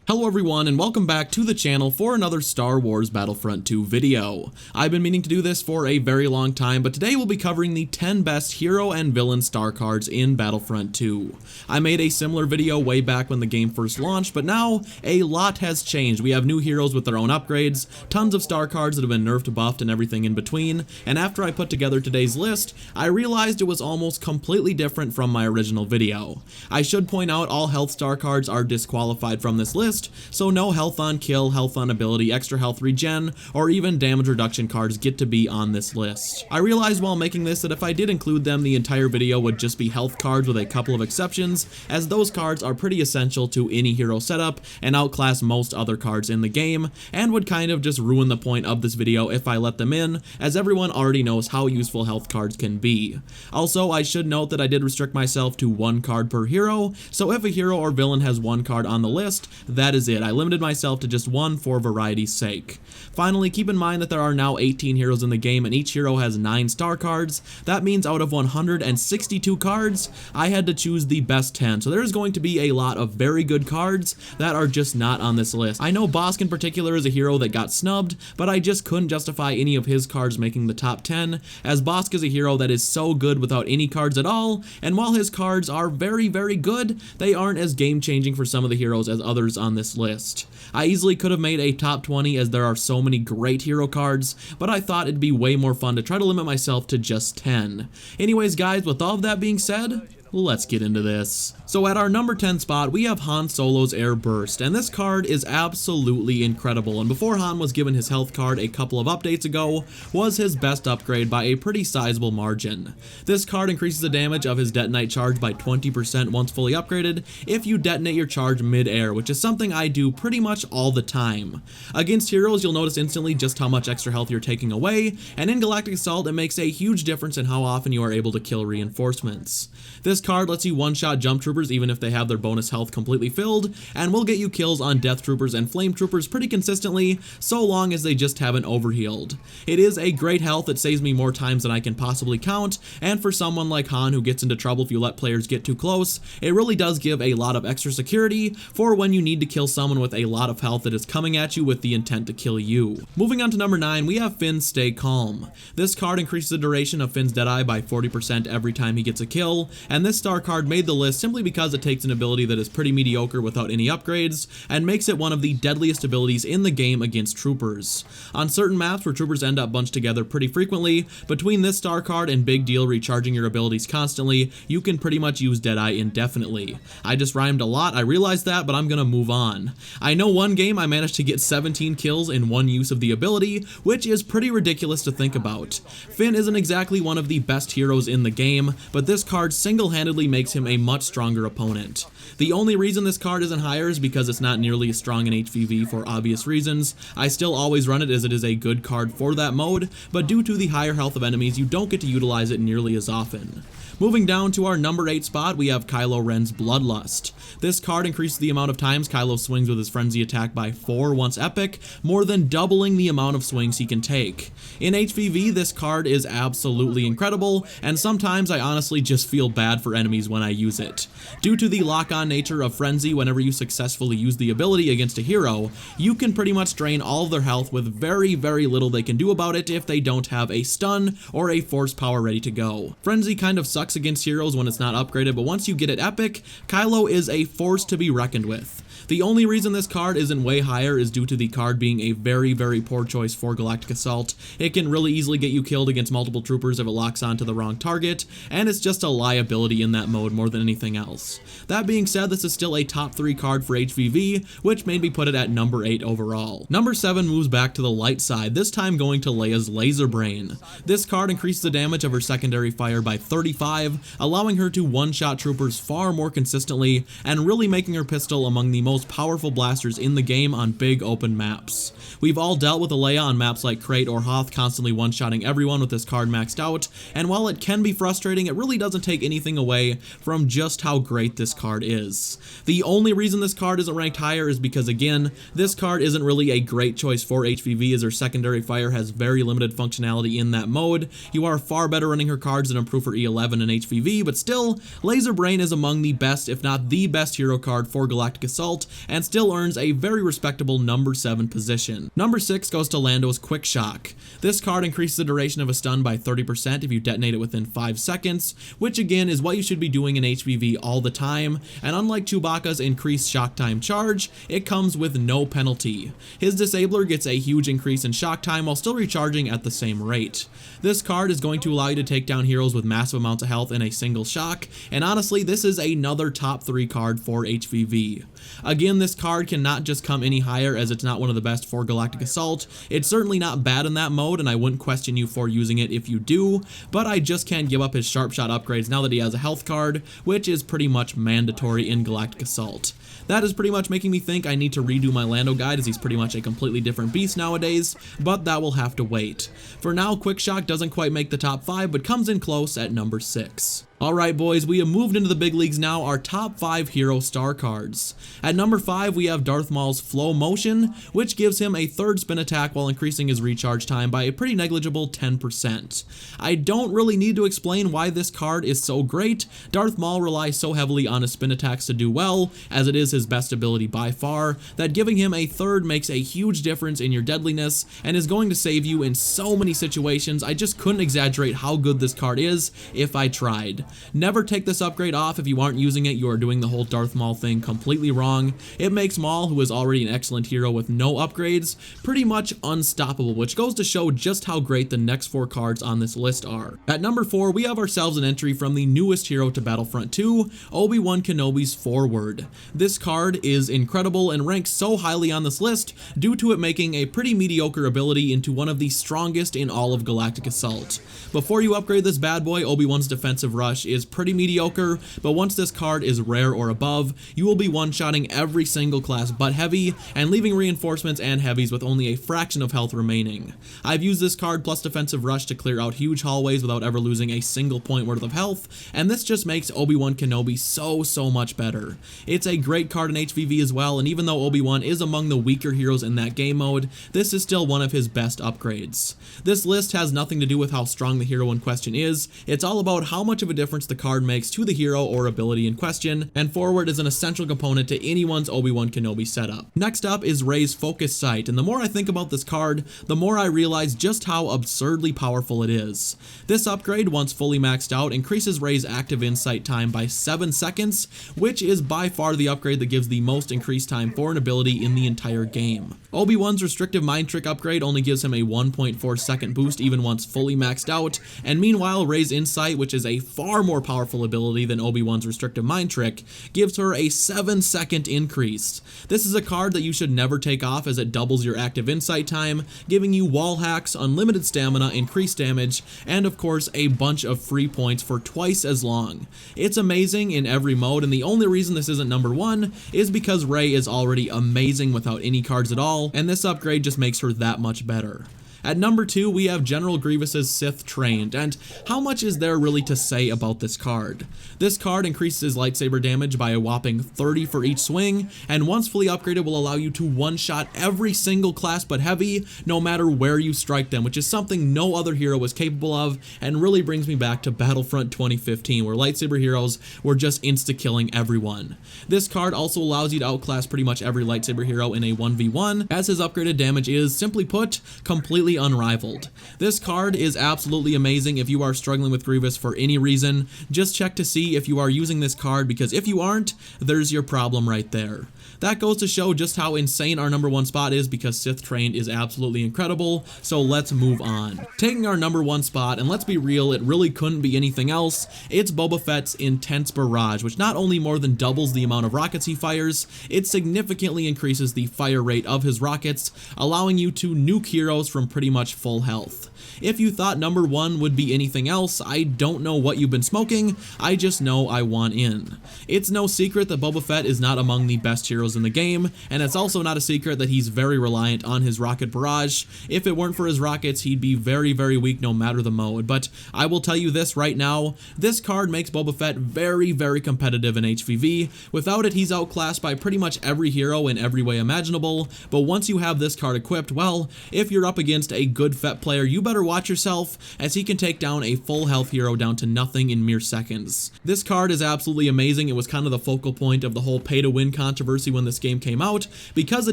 Hello everyone and welcome back to the channel for another Star Wars Battlefront II video. I've been meaning to do this for a very long time, but today we'll be covering the 10 best hero and villain star cards in Battlefront 2. I made a similar video way back when the game first launched, but now a lot has changed. We have new heroes with their own upgrades, tons of star cards that have been nerfed, buffed, and everything in between, and after I put together today's list, I realized it was almost completely different from my original video. I should point out all health star cards are disqualified from this list, so no health on kill, health on ability, extra health regen, or even damage reduction cards get to be on this list. I realized while making this that if I did include them, the entire video would just be health cards with a couple of exceptions, as those cards are pretty essential to any hero setup and outclass most other cards in the game, and would kind of just ruin the point of this video if I let them in, as everyone already knows how useful health cards can be. Also, I should note that I did restrict myself to one card per hero, so if a hero or villain has one card on the list, that is it. I limited myself to just one for variety's sake. Finally, keep in mind that there are now 18 heroes in the game and each hero has 9 star cards. That means out of 162 cards, I had to choose the best 10. So there's going to be a lot of very good cards that are just not on this list. I know Bosk in particular is a hero that got snubbed, but I just couldn't justify any of his cards making the top 10, as Bosk is a hero that is so good without any cards at all, and while his cards are very, very good, they aren't as game-changing for some of the heroes as others on this list. I easily could have made a top 20 as there are so many great hero cards, but I thought it'd be way more fun to try to limit myself to just 10. Anyways guys, with all of that being said, let's get into this. So at our number 10 spot, we have Han Solo's Air Burst, and this card is absolutely incredible, and before Han was given his health card a couple of updates ago, was his best upgrade by a pretty sizable margin. This card increases the damage of his detonate charge by 20% once fully upgraded if you detonate your charge mid-air, which is something I do pretty much all the time. Against heroes, you'll notice instantly just how much extra health you're taking away, and in Galactic Assault, it makes a huge difference in how often you are able to kill reinforcements. This card lets you one-shot jump troopers even if they have their bonus health completely filled, and will get you kills on death troopers and flame troopers pretty consistently, so long as they just haven't overhealed. It is a great health that saves me more times than I can possibly count, and for someone like Han who gets into trouble if you let players get too close, it really does give a lot of extra security for when you need to kill someone with a lot of health that is coming at you with the intent to kill you. Moving on to number 9, we have Finn's Stay Calm. This card increases the duration of Finn's Deadeye by 40% every time he gets a kill, and this star card made the list simply because it takes an ability that is pretty mediocre without any upgrades, and makes it one of the deadliest abilities in the game against troopers. On certain maps where troopers end up bunched together pretty frequently, between this star card and Big Deal recharging your abilities constantly, you can pretty much use Deadeye indefinitely. I just rhymed a lot, I realized that, but I'm gonna move on. I know one game I managed to get 17 kills in one use of the ability, which is pretty ridiculous to think about. Finn isn't exactly one of the best heroes in the game, but this card single-handedly makes him a much stronger opponent. The only reason this card isn't higher is because it's not nearly as strong in HVV for obvious reasons. I still always run it as it is a good card for that mode, but due to the higher health of enemies, you don't get to utilize it nearly as often. Moving down to our number 8 spot, we have Kylo Ren's Bloodlust. This card increases the amount of times Kylo swings with his frenzy attack by 4 once epic, more than doubling the amount of swings he can take. In HVV, this card is absolutely incredible, and sometimes I honestly just feel bad for enemies when I use it. Due to the lock-on nature of frenzy, whenever you successfully use the ability against a hero, you can pretty much drain all of their health with very, very little they can do about it if they don't have a stun or a force power ready to go. Frenzy kind of sucks against heroes when it's not upgraded, but once you get it epic, Kylo is a force to be reckoned with. The only reason this card isn't way higher is due to the card being a very, very poor choice for Galactic Assault. It can really easily get you killed against multiple troopers if it locks onto the wrong target, and it's just a liability in that mode more than anything else. That being said, this is still a top 3 card for HVV, which made me put it at number 8 overall. Number 7 moves back to the light side, this time going to Leia's Laser Brain. This card increases the damage of her secondary fire by 35, allowing her to one-shot troopers far more consistently, and really making her pistol among the most powerful blasters in the game on big open maps. We've all dealt with a Leia on maps like Crate or Hoth constantly one-shotting everyone with this card maxed out, and while it can be frustrating, it really doesn't take anything away from just how great this card is. The only reason this card isn't ranked higher is because, again, this card isn't really a great choice for HVV as her secondary fire has very limited functionality in that mode. You are far better running her cards than improve for E11 in HVV, but still, Laser Brain is among the best, if not the best hero card for Galactic Assault, Assault and still earns a very respectable number 7 position. Number 6 goes to Lando's Quick Shock. This card increases the duration of a stun by 30% if you detonate it within 5 seconds, which again is what you should be doing in HVV all the time, and unlike Chewbacca's increased shock time charge, it comes with no penalty. His disabler gets a huge increase in shock time while still recharging at the same rate. This card is going to allow you to take down heroes with massive amounts of health in a single shock, and honestly this is another top 3 card for HVV. Again, this card cannot just come any higher as it's not one of the best for Galactic Assault. It's certainly not bad in that mode, and I wouldn't question you for using it if you do, but I just can't give up his Sharp Shot upgrades now that he has a health card, which is pretty much mandatory in Galactic Assault. That is pretty much making me think I need to redo my Lando guide as he's pretty much a completely different beast nowadays, but that will have to wait. For now, Quick Shock doesn't quite make the top 5, but comes in close at number 6. Alright boys, we have moved into the big leagues now, our top 5 hero star cards. At number 5 we have Darth Maul's Flow Motion, which gives him a 3rd spin attack while increasing his recharge time by a pretty negligible 10%. I don't really need to explain why this card is so great. Darth Maul relies so heavily on his spin attacks to do well, as it is his best ability by far, that giving him a 3rd makes a huge difference in your deadliness and is going to save you in so many situations. I just couldn't exaggerate how good this card is if I tried. Never take this upgrade off. If you aren't using it, you are doing the whole Darth Maul thing completely wrong. It makes Maul, who is already an excellent hero with no upgrades, pretty much unstoppable, which goes to show just how great the next 4 cards on this list are. At number 4, we have ourselves an entry from the newest hero to Battlefront 2, Obi-Wan Kenobi's Forward. This card is incredible and ranks so highly on this list due to it making a pretty mediocre ability into one of the strongest in all of Galactic Assault. Before you upgrade this bad boy, Obi-Wan's defensive rush is pretty mediocre, but once this card is rare or above, you will be one-shotting every single class but heavy and leaving reinforcements and heavies with only a fraction of health remaining. I've used this card plus defensive rush to clear out huge hallways without ever losing a single point worth of health, and this just makes Obi-Wan Kenobi so much better. It's a great card in HVV as well, and even though Obi-Wan is among the weaker heroes in that game mode, this is still one of his best upgrades. This list has nothing to do with how strong the hero in question is, it's all about how much of a difference the card makes to the hero or ability in question, and Forward is an essential component to anyone's Obi-Wan Kenobi setup. Next up is Rey's Focus Sight, and the more I think about this card, the more I realize just how absurdly powerful it is. This upgrade, once fully maxed out, increases Rey's active insight time by 7 seconds, which is by far the upgrade that gives the most increased time for an ability in the entire game. Obi-Wan's Restrictive Mind Trick upgrade only gives him a 1.4 second boost even once fully maxed out, and meanwhile Rey's Insight, which is a far more powerful ability than Obi-Wan's Restrictive Mind Trick, gives her a 7-second increase. This is a card that you should never take off as it doubles your active insight time, giving you wall hacks, unlimited stamina, increased damage, and of course a bunch of free points for twice as long. It's amazing in every mode, and the only reason this isn't number 1 is because Rey is already amazing without any cards at all, and this upgrade just makes her that much better. At number 2, we have General Grievous's Sith Trained, and how much is there really to say about this card? This card increases his lightsaber damage by a whopping 30 for each swing, and once fully upgraded will allow you to one-shot every single class but heavy, no matter where you strike them, which is something no other hero was capable of, and really brings me back to Battlefront 2015, where lightsaber heroes were just insta-killing everyone. This card also allows you to outclass pretty much every lightsaber hero in a 1v1, as his upgraded damage is, simply put, completely unrivaled. This card is absolutely amazing if you are struggling with Grievous for any reason. Just check to see if you are using this card, because if you aren't, there's your problem right there. That goes to show just how insane our number 1 spot is, because Sith Trained is absolutely incredible, so let's move on. Taking our number 1 spot, and let's be real, it really couldn't be anything else, it's Boba Fett's Intense Barrage, which not only more than doubles the amount of rockets he fires, it significantly increases the fire rate of his rockets, allowing you to nuke heroes from pretty much full health. If you thought number 1 would be anything else, I don't know what you've been smoking, I just know I want in. It's no secret that Boba Fett is not among the best heroes in the game, and it's also not a secret that he's very reliant on his rocket barrage. If it weren't for his rockets, he'd be very weak no matter the mode, but I will tell you this right now, this card makes Boba Fett very competitive in HVV. Without it, he's outclassed by pretty much every hero in every way imaginable, but once you have this card equipped, well, if you're up against a good Fett player, you better watch yourself, as he can take down a full health hero down to nothing in mere seconds. This card is absolutely amazing. It was kind of the focal point of the whole pay-to-win controversy when this game came out, because the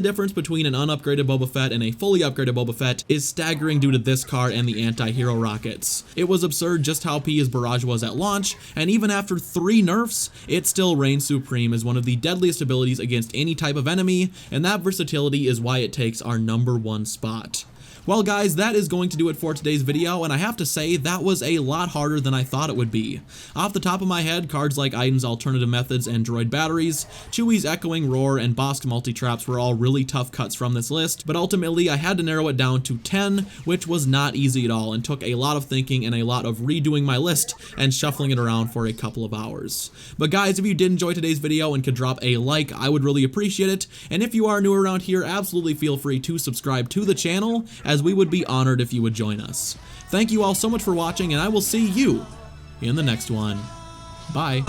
difference between an unupgraded Boba Fett and a fully upgraded Boba Fett is staggering due to this card and the anti-hero rockets. It was absurd just how PE's barrage was at launch, and even after 3 nerfs, it still reigns supreme as one of the deadliest abilities against any type of enemy, and that versatility is why it takes our #1 spot. Well guys, that is going to do it for today's video, and I have to say that was a lot harder than I thought it would be. Off the top of my head, cards like Aiden's Alternative Methods and Droid Batteries, Chewie's Echoing Roar, and Bosk Multi-Traps were all really tough cuts from this list, but ultimately I had to narrow it down to 10, which was not easy at all and took a lot of thinking and a lot of redoing my list and shuffling it around for a couple of hours. But guys, if you did enjoy today's video and could drop a like, I would really appreciate it, and if you are new around here, absolutely feel free to subscribe to the channel, as we would be honored if you would join us. Thank you all so much for watching, and I will see you in the next one. Bye.